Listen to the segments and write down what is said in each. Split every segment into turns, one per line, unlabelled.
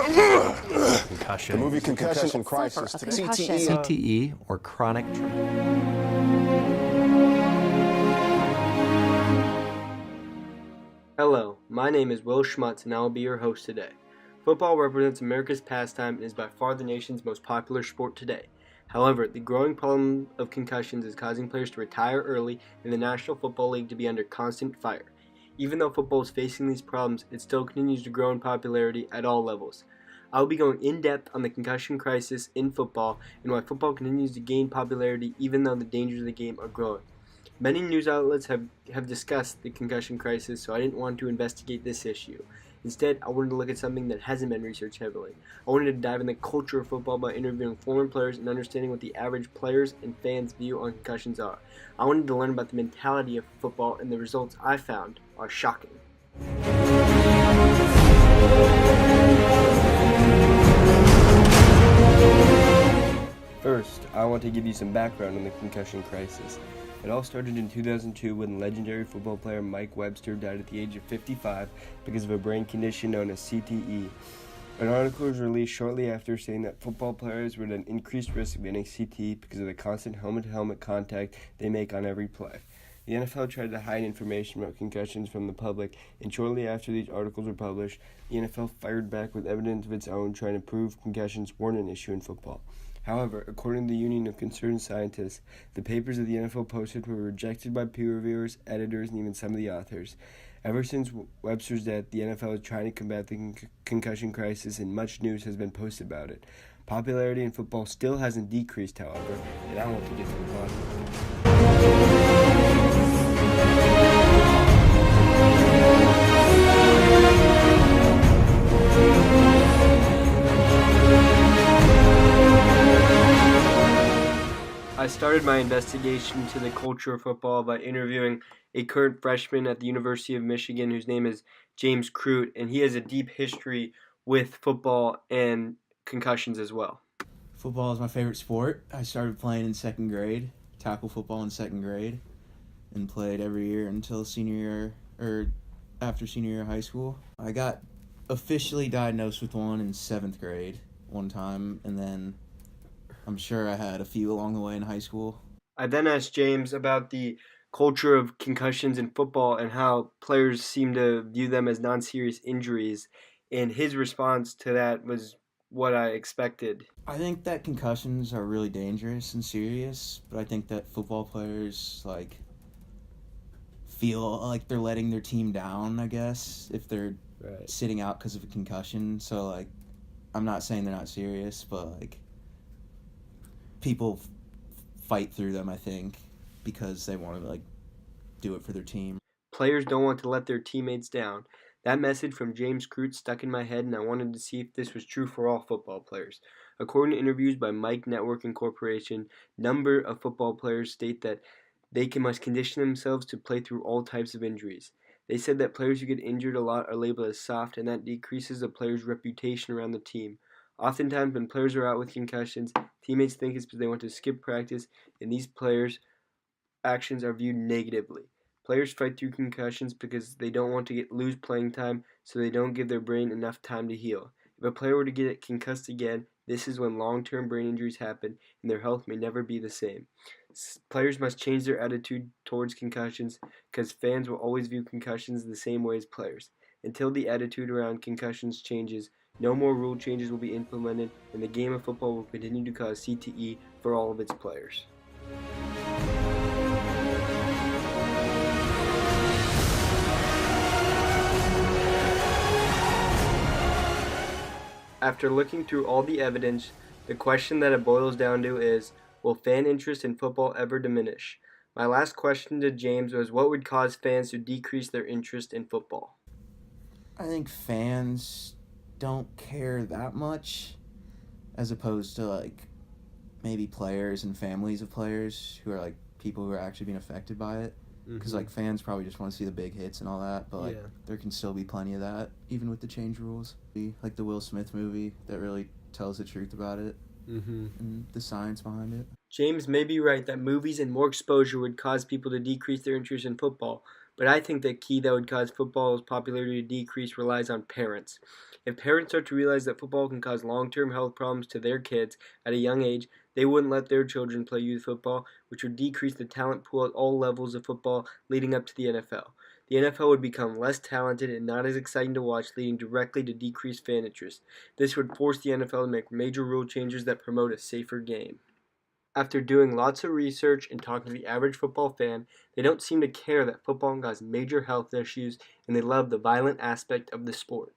Concussion.
The movie Concussion Crisis.
Suffer a concussion.
CTE, or chronic
Hello, my name is Will Schmutz and I will be your host today. Football represents America's pastime and is by far the nation's most popular sport today. However, the growing problem of concussions is causing players to retire early and the National Football League to be under constant fire. Even though football is facing these problems, it still continues to grow in popularity at all levels. I will be going in depth on the concussion crisis in football and why football continues to gain popularity even though the dangers of the game are growing. Many news outlets have discussed the concussion crisis, so I didn't want to investigate this issue. Instead, I wanted to look at something that hasn't been researched heavily. I wanted to dive in the culture of football by interviewing former players and understanding what the average players and fans' view on concussions are. I wanted to learn about the mentality of football, and the results I found are shocking. First, I want to give you some background on the concussion crisis. It all started in 2002 when legendary football player Mike Webster died at the age of 55 because of a brain condition known as CTE. An article was released shortly after saying that football players were at an increased risk of getting CTE because of the constant helmet-to-helmet contact they make on every play. The NFL tried to hide information about concussions from the public, and shortly after these articles were published, the NFL fired back with evidence of its own trying to prove concussions weren't an issue in football. However, according to the Union of Concerned Scientists, the papers that the NFL posted were rejected by peer reviewers, editors, and even some of the authors. Ever since Webster's death, the NFL is trying to combat the concussion crisis, and much news has been posted about it. Popularity in football still hasn't decreased, however, and I want to get to the bottom of it. I started my investigation into the culture of football by interviewing a current freshman at the University of Michigan whose name is James Crute, and he has a deep history with football and concussions as well.
Football is my favorite sport. I started playing in second grade, tackle football in second grade, and played every year until senior year, or after senior year of high school. I got officially diagnosed with one in 7th grade one time, and then I'm sure I had a few along the way in high school.
I then asked James about the culture of concussions in football and how players seem to view them as non-serious injuries, and his response to that was what I expected.
I think that concussions are really dangerous and serious, but I think that football players feel like they're letting their team down, I guess, if they're sitting out because of a concussion. So I'm not saying they're not serious, but people fight through them, I think, because they want to do it for their team.
Players don't want to let their teammates down. That message from James Crute stuck in my head, and I wanted to see if this was true for all football players. According to interviews by Mike Network Incorporation, number of football players state that they must condition themselves to play through all types of injuries. They said that players who get injured a lot are labeled as soft, and that decreases a player's reputation around the team. Oftentimes, when players are out with concussions, teammates think it's because they want to skip practice, and these players' actions are viewed negatively. Players fight through concussions because they don't want to lose playing time, so they don't give their brain enough time to heal. If a player were to get concussed again, this is when long-term brain injuries happen, and their health may never be the same. Players must change their attitude towards concussions because fans will always view concussions the same way as players. Until the attitude around concussions changes, no more rule changes will be implemented, and the game of football will continue to cause CTE for all of its players. After looking through all the evidence, the question that it boils down to is, will fan interest in football ever diminish? My last question to James was, what would cause fans to decrease their interest in football?
I think fans don't care that much, as opposed to maybe players and families of players who are people who are actually being affected by it. Because fans probably just want to see the big hits and all that, but there can still be plenty of that even with the change rules. Like the Will Smith movie that really tells the truth about it and the science behind it.
James may be right that movies and more exposure would cause people to decrease their interest in football, But I think the key that would cause football's popularity to decrease relies on parents. If parents start to realize that football can cause long-term health problems to their kids at a young age, they wouldn't let their children play youth football, which would decrease the talent pool at all levels of football leading up to the NFL. The NFL would become less talented and not as exciting to watch, leading directly to decreased fan interest. This would force the NFL to make major rule changes that promote a safer game. After doing lots of research and talking to the average football fan, they don't seem to care that football can cause major health issues, and they love the violent aspect of the sport.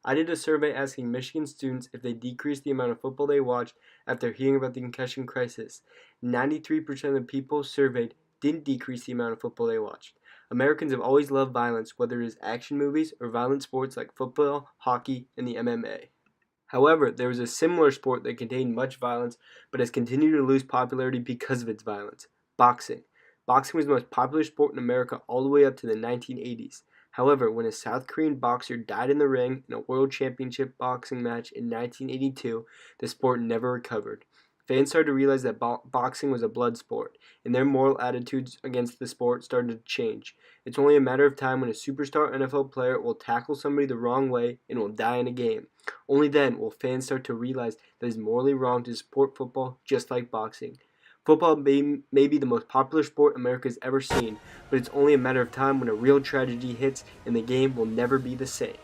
I did a survey asking Michigan students if they decreased the amount of football they watched after hearing about the concussion crisis. 93% of the people surveyed didn't decrease the amount of football they watched. Americans have always loved violence, whether it is action movies or violent sports like football, hockey, and the MMA. However, there was a similar sport that contained much violence but has continued to lose popularity because of its violence: boxing. Boxing was the most popular sport in America all the way up to the 1980s. However, when a South Korean boxer died in the ring in a world championship boxing match in 1982, the sport never recovered. Fans started to realize that boxing was a blood sport, and their moral attitudes against the sport started to change. It's only a matter of time when a superstar NFL player will tackle somebody the wrong way and will die in a game. Only then will fans start to realize that it's morally wrong to support football just like boxing. Football may be the most popular sport America's ever seen, but it's only a matter of time when a real tragedy hits and the game will never be the same.